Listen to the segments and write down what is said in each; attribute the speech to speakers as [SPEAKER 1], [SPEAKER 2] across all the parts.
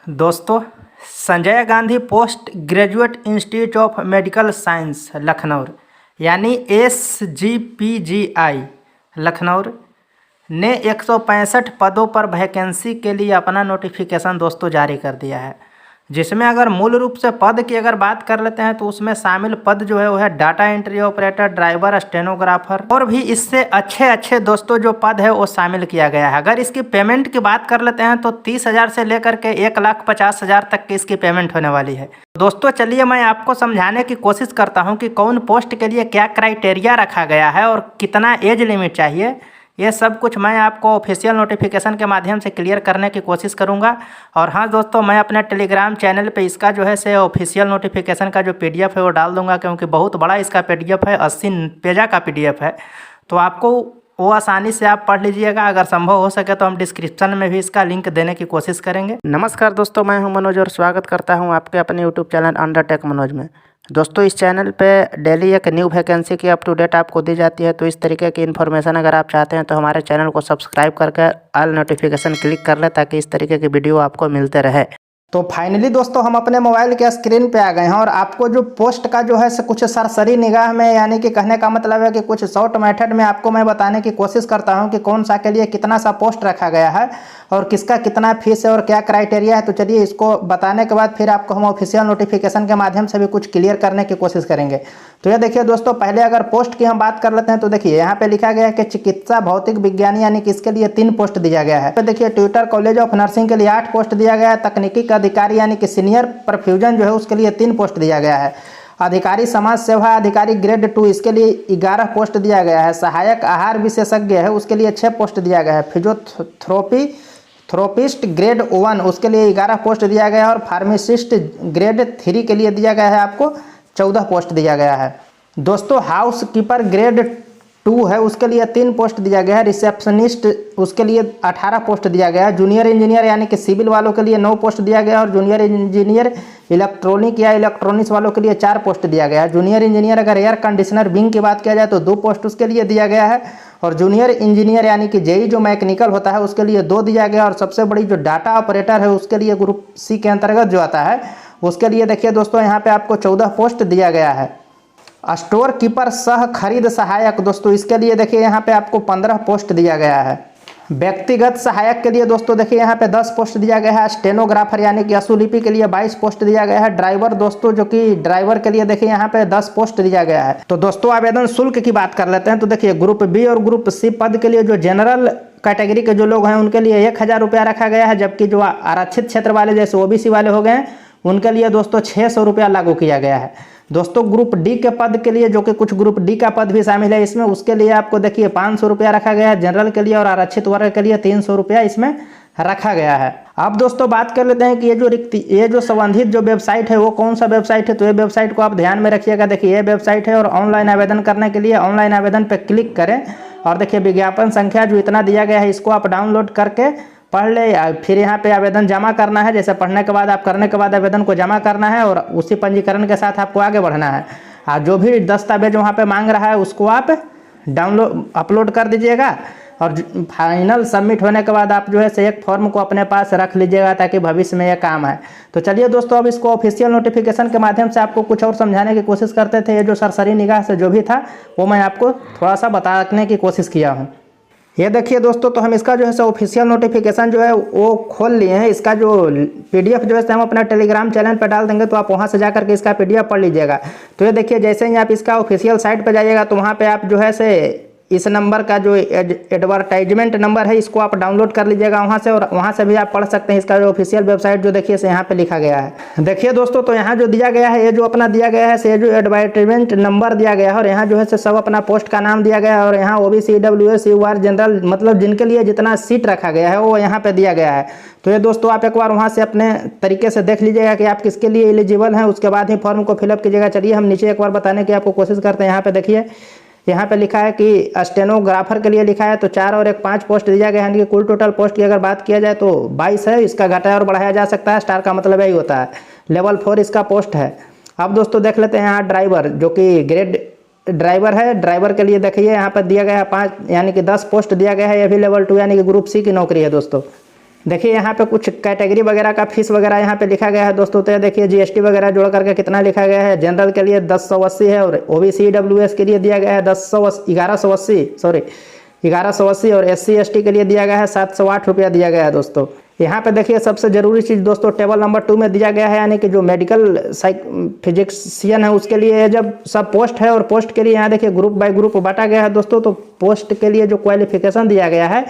[SPEAKER 1] दोस्तों, Sanjay Gandhi post graduate institute of medical science Lucknow यानी SGPGI Lucknow ने 165 पदों पर वैकेंसी के लिए अपना नोटिफिकेशन दोस्तों जारी कर दिया है। जिसमें अगर मूल रूप से पद की अगर बात कर लेते हैं तो उसमें शामिल पद जो है वो है data entry operator, driver, stenographer और भी इससे अच्छे दोस्तों जो पद है वो शामिल किया गया है। अगर इसकी पेमेंट की बात कर लेते हैं तो 30,000 से लेकर के 1,50,000 तक की इसकी पेमेंट होने वाली है। दोस्तों चलिए मैं आपको समझाने की कोशिश करता हूँ कि कौन पोस्ट के लिए क्या क्राइटेरिया रखा गया है और कितना एज लिमिट चाहिए। ये सब कुछ मैं आपको ऑफिशियल नोटिफिकेशन के माध्यम से क्लियर करने की कोशिश करूंगा। और हाँ दोस्तों, मैं अपने टेलीग्राम चैनल पे इसका जो है से ऑफिशियल नोटिफिकेशन का जो PDF है वो डाल दूंगा, क्योंकि बहुत बड़ा इसका PDF है, 80 पेजा का PDF है। तो आपको वो आसानी से आप पढ़ लीजिएगा। अगर संभव हो सके तो हम डिस्क्रिप्शन में भी इसका लिंक देने की कोशिश करेंगे। नमस्कार दोस्तों, मैं हूं मनोज और स्वागत करता हूं आपके अपने YouTube channel under tech Manoj में। दोस्तों इस चैनल पे डेली एक न्यू वैकेंसी की अप टू डेट आपको दी जाती है। तो इस तरीके की इन्फॉर्मेशन अगर आप चाहते हैं तो हमारे चैनल को सब्सक्राइब करके ऑल नोटिफिकेशन क्लिक कर लें, ताकि इस तरीके की वीडियो आपको मिलते रहे। तो फाइनली दोस्तों हम अपने मोबाइल के स्क्रीन पे आ गए हैं और आपको जो पोस्ट का जो है कुछ सरसरी निगाह में, यानी कि कहने का मतलब है कि कुछ शॉर्ट मेथड में आपको मैं बताने की कोशिश करता हूं कि कौन सा के लिए कितना सा पोस्ट रखा गया है और किसका कितना फीस है और क्या क्राइटेरिया है। तो चलिए इसको बताने के बाद फिर आपको हम ऑफिशियल नोटिफिकेशन के माध्यम से भी कुछ क्लियर करने की कोशिश करेंगे। तो ये देखिए दोस्तों, पहले अगर पोस्ट की हम बात कर लेते हैं तो देखिए यहाँ पे लिखा गया है कि चिकित्सा भौतिक विज्ञानी यानी कि इसके लिए 3 पोस्ट दिया गया है। तो देखिए ट्विटर कॉलेज ऑफ नर्सिंग के लिए 8 पोस्ट दिया गया है। तकनीकी अधिकारी यानी कि सीनियर परफ्यूजन जो है उसके लिए 3 पोस्ट दिया गया है। अधिकारी समाज सेवा अधिकारी ग्रेड 2 इसके लिए 11 पोस्ट दिया गया है। सहायक आहार विशेषज्ञ है उसके लिए 6 पोस्ट दिया गया है। फिजियोथेरेपिस्ट ग्रेड 1 उसके लिए 11 पोस्ट दिया गया है। और फार्मासिस्ट ग्रेड 3 के लिए दिया गया है आपको 14 पोस्ट दिया गया है। दोस्तों हाउस कीपर ग्रेड 2 है उसके लिए 3 पोस्ट दिया गया है। रिसेप्शनिस्ट उसके लिए 18 पोस्ट दिया गया है। जूनियर इंजीनियर यानी कि सिविल वालों के लिए 9 पोस्ट दिया गया है। और जूनियर इंजीनियर इलेक्ट्रॉनिक या इलेक्ट्रॉनिक्स वालों के लिए 4 पोस्ट दिया गया है। जूनियर इंजीनियर अगर एयर कंडीशनर विंग की बात किया जाए तो 2 पोस्ट उसके लिए दिया गया है। और जूनियर इंजीनियर यानी कि जेई जो मैकेनिकल होता है उसके लिए 2 दिया गया। और सबसे बड़ी जो डाटा ऑपरेटर है उसके लिए ग्रुप C के अंतर्गत जो आता है उसके लिए देखिए दोस्तों यहाँ पे आपको 14 पोस्ट दिया गया है। स्टोर कीपर सह खरीद सहायक दोस्तों इसके लिए देखिए यहाँ पे आपको 15 पोस्ट दिया गया है। व्यक्तिगत सहायक के लिए दोस्तों देखिए यहाँ पे 10 पोस्ट दिया गया है। स्टेनोग्राफर यानी कि असुलिपि के लिए 22 पोस्ट दिया गया है। ड्राइवर दोस्तों जो कि ड्राइवर के लिए देखिए यहाँ पे 10 पोस्ट दिया गया है। तो दोस्तों आवेदन शुल्क की बात कर लेते हैं तो देखिए ग्रुप B और ग्रुप C पद के लिए जो जनरल कैटेगरी के जो लोग हैं उनके लिए 1,000 रुपया रखा गया है। जबकि जो आरक्षित क्षेत्र वाले जैसे OBC वाले हो गए उनके लिए दोस्तों 600 रुपया लागू किया गया है। दोस्तों ग्रुप D के पद के लिए जो कि कुछ ग्रुप D का पद भी शामिल है इसमें, उसके लिए आपको देखिए 500 रुपया रखा गया है जनरल के लिए। और आरक्षित वर्ग के लिए 300 रुपया इसमें रखा गया है। अब दोस्तों बात कर लेते हैं कि ये जो संबंधित जो वेबसाइट है वो कौन सा वेबसाइट है। तो ये वेबसाइट को आप ध्यान में रखिएगा। देखिए ये वेबसाइट है और ऑनलाइन आवेदन करने के लिए ऑनलाइन आवेदन पर क्लिक करें और देखिए विज्ञापन संख्या जो इतना दिया गया है इसको आप डाउनलोड करके पढ़ ले। फिर यहाँ पे आवेदन जमा करना है। जैसे पढ़ने के बाद आप करने के बाद आवेदन को जमा करना है और उसी पंजीकरण के साथ आपको आगे बढ़ना है। और जो भी दस्तावेज वहाँ पे मांग रहा है उसको आप अपलोड कर दीजिएगा। और फाइनल सबमिट होने के बाद आप जो है से एक फॉर्म को अपने पास रख लीजिएगा ताकि भविष्य में यह काम आए। तो चलिए दोस्तों अब इसको ऑफिशियल नोटिफिकेशन के माध्यम से आपको कुछ और समझाने की कोशिश करते थे। ये जो सरसरी निगाह से जो भी था वो मैं आपको थोड़ा सा बताने की कोशिश किया हूँ। ये देखिए दोस्तों, तो हम इसका जो है ऑफिशियल नोटिफिकेशन जो है वो खोल लिए हैं। इसका जो PDF जो है हम अपना टेलीग्राम चैनल पर डाल देंगे, तो आप वहां से जाकर के इसका PDF पढ़ लीजिएगा। तो ये देखिए जैसे ही आप इसका ऑफिशियल साइट पर जाइएगा तो वहां पे आप जो है से इस नंबर का जो एडवर्टाइजमेंट नंबर है इसको आप डाउनलोड कर लीजिएगा वहाँ से। और वहाँ से भी आप पढ़ सकते हैं इसका जो ऑफिशियल वेबसाइट जो देखिए से यहाँ पे लिखा गया है। देखिए दोस्तों, तो यहाँ जो दिया गया है ये जो अपना दिया गया है से जो एडवर्टाइजमेंट नंबर दिया गया है और यहाँ जो है से सब अपना पोस्ट का नाम दिया गया है। और यहाँ OBC EWS UR जनरल मतलब जिनके लिए जितना सीट रखा गया है वो यहाँ पे दिया गया है। तो ये दोस्तों आप एक बार वहाँ से अपने तरीके से देख लीजिएगा कि आप किसके लिए एलिजिबल हैं, उसके बाद ही फॉर्म को फिलअप कीजिएगा। चलिए हम नीचे एक बार बताने की आपको कोशिश करते हैं। यहाँ पे देखिए यहाँ पे लिखा है कि स्टेनोग्राफर के लिए लिखा है तो 4 और 1 5 पोस्ट दिया गया है। यानी कि कुल टोटल पोस्ट की अगर बात किया जाए तो 22 है। इसका घटाया और बढ़ाया जा सकता है। स्टार का मतलब यही होता है। लेवल 4 इसका पोस्ट है। अब दोस्तों देख लेते हैं यहाँ ड्राइवर जो कि ग्रेड ड्राइवर है। ड्राइवर के लिए देखिए यहाँ पर दिया गया है 5 यानी कि 10 पोस्ट दिया गया है। ये भी लेवल 2 यानी कि ग्रुप C की नौकरी है दोस्तों। देखिए यहाँ पे कुछ कैटेगरी वगैरह का फीस वगैरह यहाँ पे लिखा गया है दोस्तों। तो देखिए जीएसटी वगैरह जोड़ करके कितना लिखा गया है। जनरल के लिए 1080 है और ओबीसी ईडब्ल्यूएस के लिए दिया गया है 1180 और SC ST के लिए दिया गया है 708 रुपया दिया गया है दोस्तों। यहाँ पे देखिए सबसे ज़रूरी चीज़ दोस्तों टेबल नंबर 2 में दिया गया है, यानी कि जो मेडिकल फिजिक्सियन है उसके लिए जब सब पोस्ट है और पोस्ट के लिए यहाँ देखिए ग्रुप बाय ग्रुप बांटा गया है दोस्तों। तो पोस्ट के लिए जो क्वालिफिकेशन दिया गया है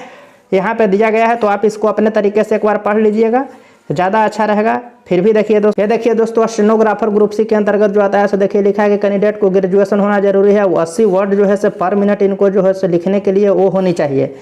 [SPEAKER 1] यहाँ पे दिया गया है, तो आप इसको अपने तरीके से एक बार पढ़ लीजिएगा, ज़्यादा अच्छा रहेगा। फिर भी देखिए दोस्तों, ये देखिए दोस्तों स्टेनोग्राफर ग्रुप सी के अंतर्गत जो आता है सो देखिए लिखा है कि कैंडिडेट को ग्रेजुएशन होना जरूरी है। वो 80 वर्ड जो है से पर मिनट इनको जो है से लिखने के लिए वो होनी चाहिए,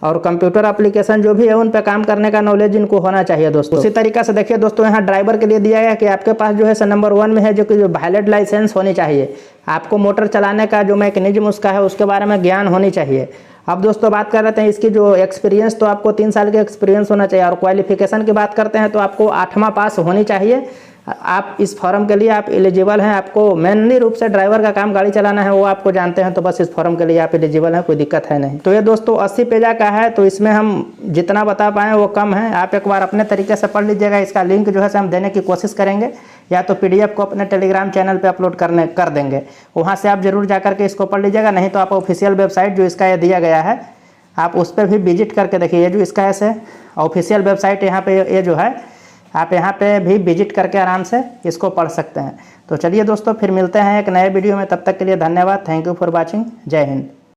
[SPEAKER 1] और कंप्यूटर एप्लीकेशन जो भी है उन पे काम करने का नॉलेज इनको होना चाहिए दोस्तों। उसी तरीके से देखिए दोस्तों यहाँ ड्राइवर के लिए दिया गया कि आपके पास जो है से नंबर 1 में है जो कि जो वैलिड लाइसेंस होनी चाहिए। आपको मोटर चलाने का जो मैकेनिज्म उसका है उसके बारे में ज्ञान होनी चाहिए। अब दोस्तों बात कर रहे हैं इसकी जो एक्सपीरियंस, तो आपको 3 साल के एक्सपीरियंस होना चाहिए। और क्वालिफिकेशन की बात करते हैं तो आपको 8वां पास होनी चाहिए। आप इस फॉर्म के लिए आप एलिजिबल हैं। आपको मेनली रूप से ड्राइवर का काम गाड़ी चलाना है वो आपको जानते हैं, तो बस इस फॉर्म के लिए आप एलिजिबल हैं, कोई दिक्कत है नहीं। तो ये दोस्तों 80 पेजा का है, तो इसमें हम जितना बता पाएँ वो कम है। आप एक बार अपने तरीके से पढ़ लीजिएगा। इसका लिंक जो है हम देने की कोशिश करेंगे, या तो PDF को अपने टेलीग्राम चैनल पे अपलोड कर देंगे, वहाँ से आप जरूर जा करके इसको पढ़ लीजिएगा। नहीं तो आप ऑफिशियल वेबसाइट जो इसका ये दिया गया है आप उस पर भी विजिट करके देखिए। ये जो इसका है ऑफिशियल वेबसाइट यहाँ पे ये जो है आप यहाँ पे भी विजिट करके आराम से इसको पढ़ सकते हैं। तो चलिए दोस्तों फिर मिलते हैं एक नए वीडियो में, तब तक के लिए धन्यवाद। Thank you for watching. जय हिंद।